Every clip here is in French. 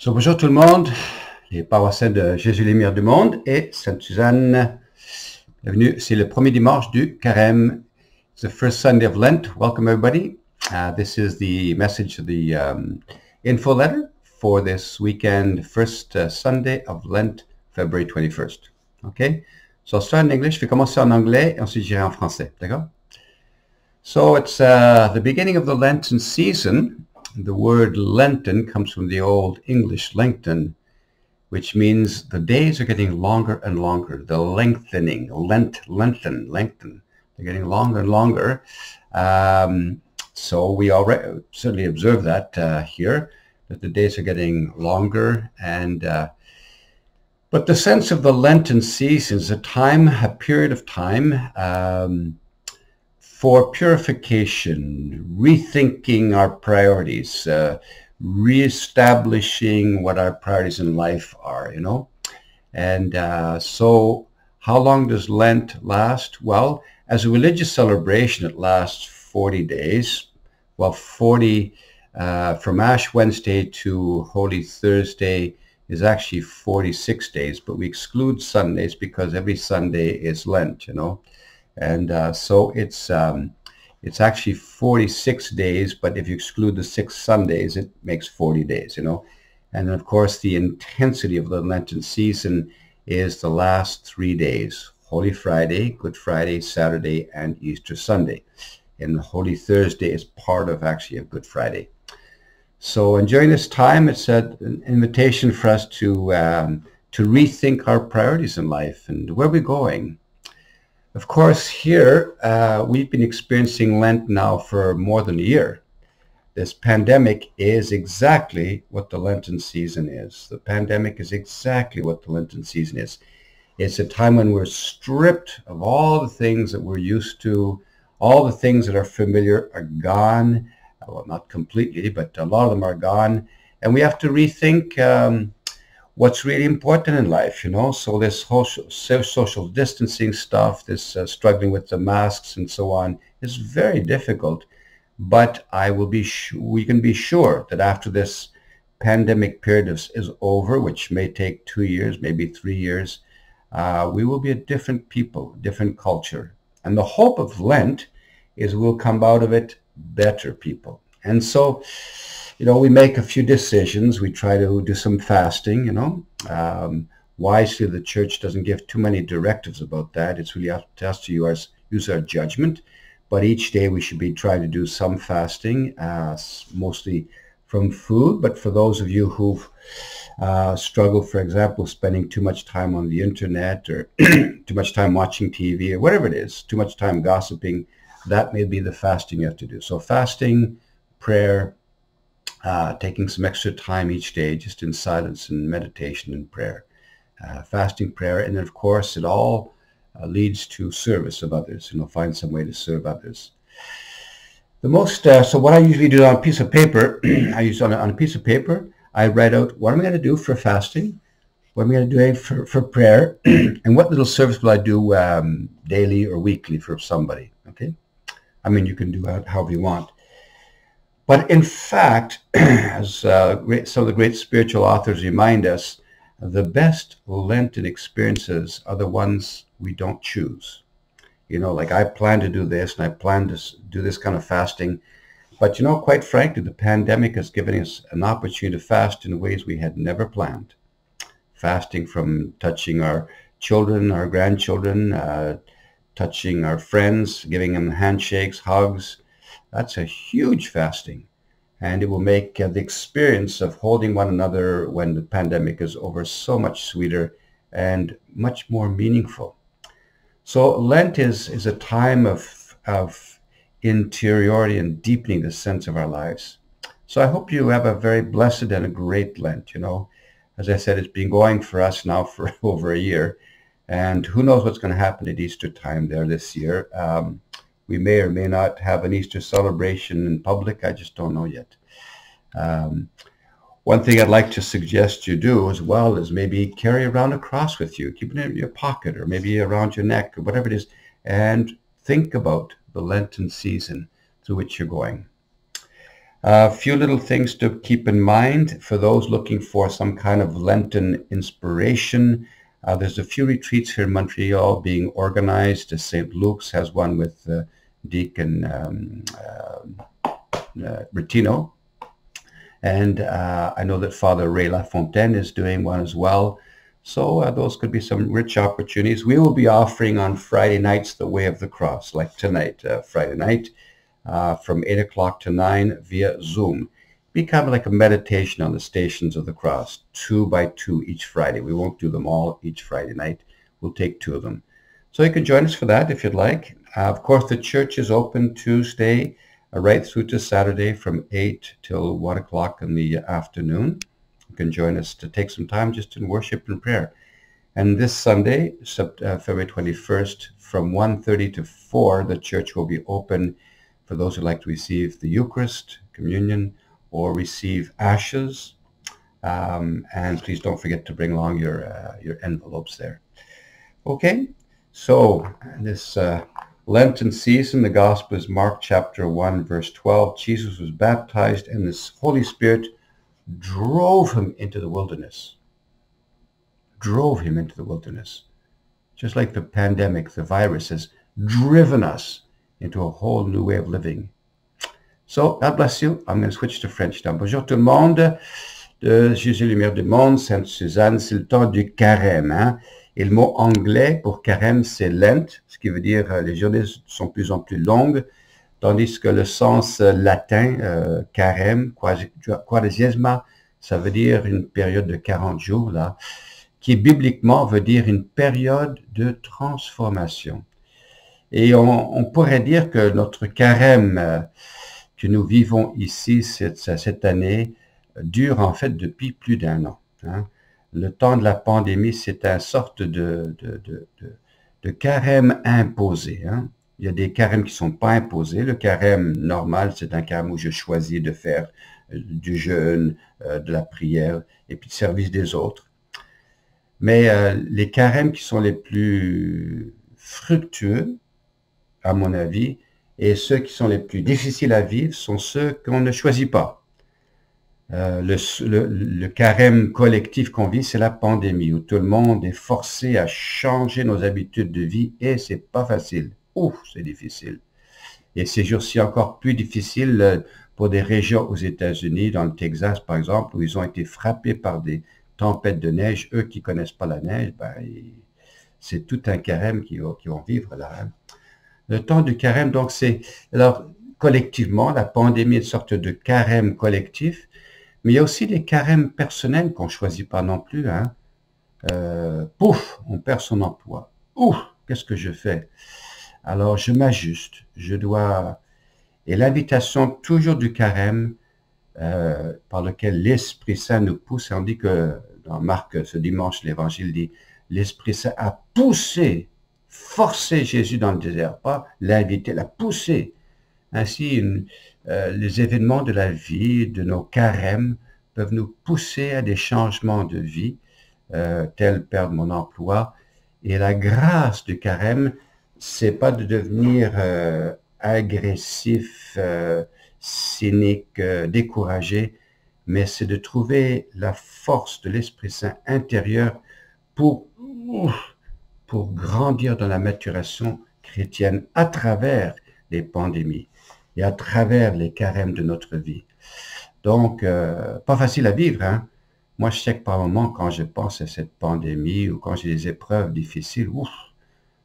So, bonjour tout le monde, les paroissiens de Jésus Lumière du Monde et Sainte-Suzanne. Bienvenue, c'est le premier dimanche du carême. It's the first Sunday of Lent. Welcome everybody. This is the message of the info letter for this weekend, first Sunday of Lent, February 21st. Okay, so I'll start in English. Je vais commencer en anglais et ensuite j'irai en français. D'accord? So it's the beginning of the Lenten season. The word Lenten comes from the Old English lengthen, which means the days are getting longer and longer. The lengthening, lengthen. They're getting longer and longer. So we already certainly observe that here, that the days are getting longer. And but the sense of the Lenten season is a period of time for purification, rethinking our priorities, reestablishing what our priorities in life are, And so how long does Lent last? Well, as a religious celebration, it lasts 40 days. Well, 40 from Ash Wednesday to Holy Thursday is actually 46 days, but we exclude Sundays because every Sunday is Lent, And so it's actually 46 days, but if you exclude the 6 Sundays, it makes 40 days, And then, of course, the intensity of the Lenten season is the last 3 days, Holy Friday, Good Friday, Saturday, and Easter Sunday. And Holy Thursday is part of actually of Good Friday. So, and during this time, it's an invitation for us to rethink our priorities in life and where we're going. Of course, here, we've been experiencing Lent now for more than a year. This pandemic is exactly what the Lenten season is. The pandemic is exactly what the Lenten season is. It's a time when we're stripped of all the things that we're used to. All the things that are familiar are gone. Well, not completely, but a lot of them are gone. And we have to rethink what's really important in life, So this whole social distancing stuff, this struggling with the masks and so on is very difficult. But we can be sure that after this pandemic period is over, which may take 2 years, maybe 3 years, we will be a different people, different culture. And the hope of Lent is we'll come out of it better people. And so, we make a few decisions. We try to do some fasting, Wisely, the church doesn't give too many directives about that. It's really up to us to use our judgment. But each day we should be trying to do some fasting, mostly from food. But for those of you who've struggled, for example, spending too much time on the internet or too much time watching TV or whatever it is, too much time gossiping, that may be the fasting you have to do. So fasting, prayer, taking some extra time each day just in silence and meditation and prayer, fasting, prayer, and then of course it all leads to service of others. Find some way to serve others. The most so what I usually do on a piece of paper, on a piece of paper, I write out what am I going to do for fasting, what am I going to do for prayer, and what little service will I do daily or weekly for somebody. Okay, I mean you can do it however you want. But in fact, as some of the great spiritual authors remind us, the best Lenten experiences are the ones we don't choose. Like I plan to do this and I plan to do this kind of fasting. But, quite frankly, the pandemic has given us an opportunity to fast in ways we had never planned. Fasting from touching our children, our grandchildren, touching our friends, giving them handshakes, hugs. That's a huge fasting, and it will make the experience of holding one another when the pandemic is over so much sweeter and much more meaningful. So Lent is a time of interiority and deepening the sense of our lives. So I hope you have a very blessed and a great Lent. As I said, it's been going for us now for over a year, and who knows what's going to happen at Easter time there this year. We may or may not have an Easter celebration in public. I just don't know yet. One thing I'd like to suggest you do as well is maybe carry around a cross with you. Keep it in your pocket or maybe around your neck or whatever it is. And think about the Lenten season through which you're going. A few little things to keep in mind for those looking for some kind of Lenten inspiration. There's a few retreats here in Montreal being organized. St. Luke's has one with Deacon Bertino. And I know that Father Ray Lafontaine is doing one as well. So those could be some rich opportunities. We will be offering on Friday nights the Way of the Cross, like tonight, Friday night, from 8 o'clock to 9 via Zoom. Be kind of like a meditation on the Stations of the Cross, 2 by 2 each Friday. We won't do them all each Friday night. We'll take 2 of them. So you can join us for that if you'd like. Of course, the church is open Tuesday right through to Saturday from 8 till 1 o'clock in the afternoon. You can join us to take some time just in worship and prayer. And this Sunday, February 21st, from 1:30 to 4, the church will be open for those who like to receive the Eucharist, communion, or receive ashes. And please don't forget to bring along your envelopes there. Okay, so this Lenten season, the Gospel is Mark chapter 1, verse 12. Jesus was baptized and the Holy Spirit drove him into the wilderness. Drove him into the wilderness. Just like the pandemic, the virus has driven us into a whole new way of living. So, God bless you. I'm going to switch to French now. Bonjour tout le monde. De Jésus Lumière du Monde, Sainte Suzanne, c'est le temps du carême. Hein? Et le mot anglais pour carême, c'est Lent, ce qui veut dire les journées sont de plus en plus longues, tandis que le sens latin, carême, quaresima, ça veut dire une période de 40 jours, là, qui bibliquement veut dire une période de transformation. Et on pourrait dire que notre carême que nous vivons ici cette année dure en fait depuis plus d'1 an. Hein. Le temps de la pandémie, c'est une sorte de carême imposé. Hein. Il y a des carèmes qui ne sont pas imposés. Le carême normal, c'est un carême où je choisis de faire du jeûne, de la prière et puis du service des autres. Mais les carèmes qui sont les plus fructueux, à mon avis, et ceux qui sont les plus difficiles à vivre sont ceux qu'on ne choisit pas. Le carême collectif qu'on vit, c'est la pandémie, où tout le monde est forcé à changer nos habitudes de vie et c'est pas facile. Ouf, c'est difficile. Et ces jours-ci encore plus difficile pour des régions aux États-Unis, dans le Texas par exemple, où ils ont été frappés par des tempêtes de neige. Eux qui connaissent pas la neige, ben, c'est tout un carême qu'ils vont vivre là. Hein. Le temps du carême, donc c'est... Alors, collectivement, la pandémie est une sorte de carême collectif, mais il y a aussi des carèmes personnels qu'on ne choisit pas non plus. Hein. Pouf, on perd son emploi. Ouf, qu'est-ce que je fais? Alors, je m'ajuste, je dois... Et l'invitation toujours du carême, par lequel l'Esprit Saint nous pousse, on dit que dans Marc, ce dimanche, l'Évangile dit, l'Esprit Saint a poussé, forcé Jésus dans le désert, pas l'inviter, l'a poussé. Ainsi, les événements de la vie, de nos carèmes, peuvent nous pousser à des changements de vie, tels perdre mon emploi. Et la grâce du carême, c'est pas de devenir agressif, cynique, découragé, mais c'est de trouver la force de l'Esprit Saint intérieur pour grandir dans la maturation chrétienne à travers les pandémies et à travers les carèmes de notre vie. Donc, pas facile à vivre. Hein? Moi, je sais que par moments, quand je pense à cette pandémie ou quand j'ai des épreuves difficiles, ouf,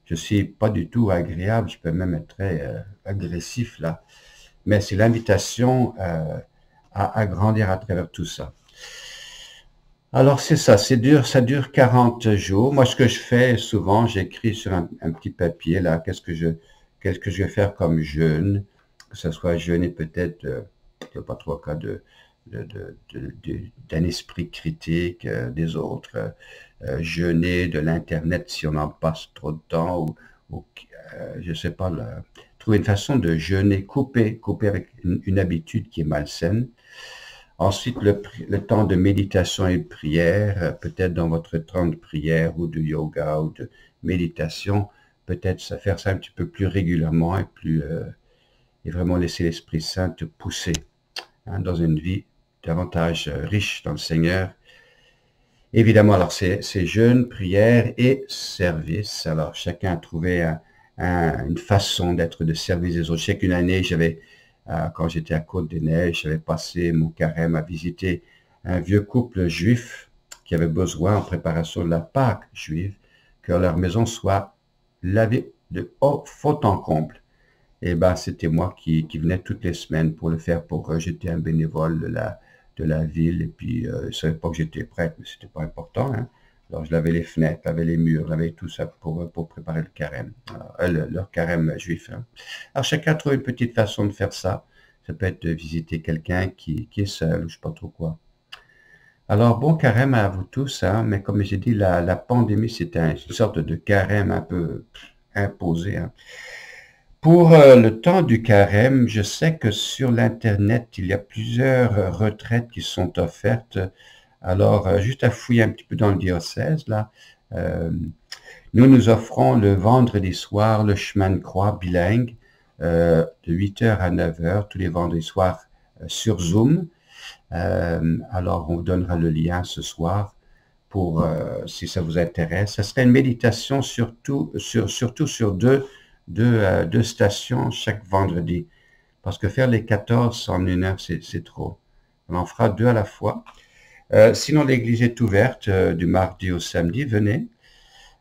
je suis pas du tout agréable, je peux même être très agressif là. Mais c'est l'invitation à grandir à travers tout ça. Alors c'est ça, ça dure 40 jours. Moi, ce que je fais souvent, j'écris sur un petit papier là, qu'est-ce que je vais faire comme jeûne, que ce soit jeûner peut-être, il n'y a pas trop cas d'un esprit critique des autres, jeûner de l'internet si on en passe trop de temps, ou je sais pas, trouver une façon de jeûner, couper avec une habitude qui est malsaine. Ensuite, le temps de méditation et de prière, peut-être dans votre temps de prière ou de yoga ou de méditation, peut-être faire ça un petit peu plus régulièrement et vraiment laisser l'Esprit Saint te pousser hein, dans une vie davantage riche dans le Seigneur. Évidemment, alors c'est jeûne, prière et service. Alors chacun a trouvé une façon d'être de service des autres. Je sais qu'une année, quand j'étais à Côte-des-Neiges, j'avais passé mon carême à visiter un vieux couple juif qui avait besoin, en préparation de la Pâque juive, que leur maison soit lavée de fond en comble. Et ben, c'était moi qui venais toutes les semaines pour le faire pour eux. J'étais un bénévole de la ville, et puis ils ne savaient pas que j'étais prêtre, mais c'était pas important, hein. Alors je lavais les fenêtres, lavais les murs, lavais tout ça pour préparer le carême, leur carême juif, hein. Alors chacun trouve une petite façon de faire ça. Ça peut être de visiter quelqu'un qui est seul, ou je sais pas trop quoi. Alors bon carême à vous tous, hein, mais comme j'ai dit, la pandémie, c'est une sorte de carême un peu imposé, hein. Pour le temps du carême, je sais que sur l'Internet, il y a plusieurs retraites qui sont offertes. Alors, juste à fouiller un petit peu dans le diocèse, là, nous offrons le vendredi soir le chemin de croix bilingue de 8h à 9h, tous les vendredis soirs sur Zoom. Alors, on vous donnera le lien ce soir pour, si ça vous intéresse. Ça serait une méditation surtout sur deux stations chaque vendredi. Parce que faire les 14 en une heure, c'est trop. On en fera 2 à la fois. Sinon, l'église est ouverte du mardi au samedi. Venez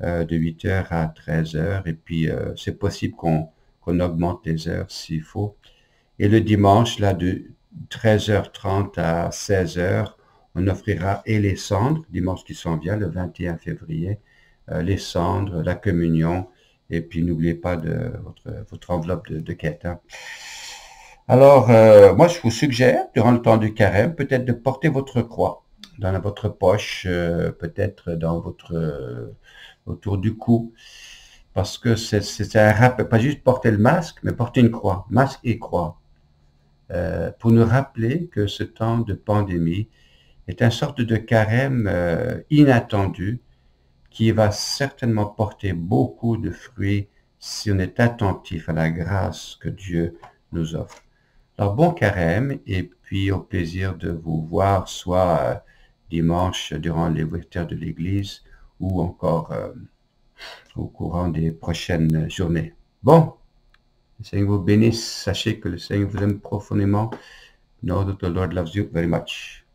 de 8h à 13h. Et puis, c'est possible qu'on augmente les heures s'il faut. Et le dimanche, là, de 13h30 à 16h, on offrira et les cendres, dimanche qui s'en vient, le 21 février, les cendres, la communion, et puis n'oubliez pas de votre enveloppe de quête, hein. Alors, moi, je vous suggère, durant le temps du carême, peut-être de porter votre croix dans votre poche, peut-être dans autour du cou, parce que c'est un rappel, pas juste porter le masque, mais porter une croix, masque et croix, pour nous rappeler que ce temps de pandémie est une sorte de carême inattendu, qui va certainement porter beaucoup de fruits si on est attentif à la grâce que Dieu nous offre. Alors bon carême, et puis au plaisir de vous voir soit dimanche durant les ouvertures de l'église ou encore au courant des prochaines journées. Bon, le Seigneur vous bénisse, sachez que le Seigneur vous aime profondément. Know that the Lord loves you very much.